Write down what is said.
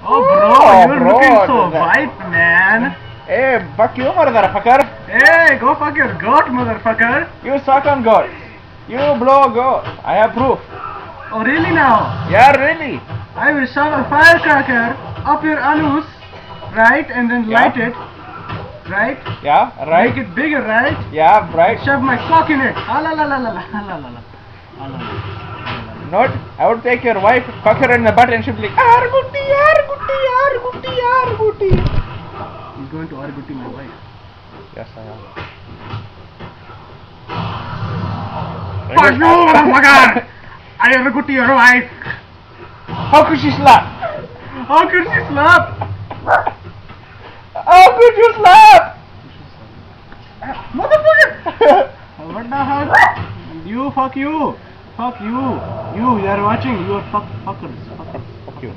Oh bro, Oh, you're bro, looking so that- white, man. Hey, fuck you, motherfucker. Hey, go fuck your goat, motherfucker. You suck on God. You blow God. I have proof. Oh really now? Yeah, really. I will shove a firecracker up your anus, right, and then Yeah. light it, right? Yeah, right. Make it bigger, right? Yeah, right. Shove my cock in it. Ah la la la la la la la la. Ah, la, la. Not, I would take your wife, fuck her in the butt, and she'd be like, Arguti, Arguti, Arguti, Arguti. He's going to Arguti my wife. Yes, I am. Fuck you, motherfucker! I Arguti your wife. How could she slap? How could she slap? How could you slap? Motherfucker! What the fuck? You, fuck you. Fuck you. You are watching. You are fuckers. Fuckers. Fuck you.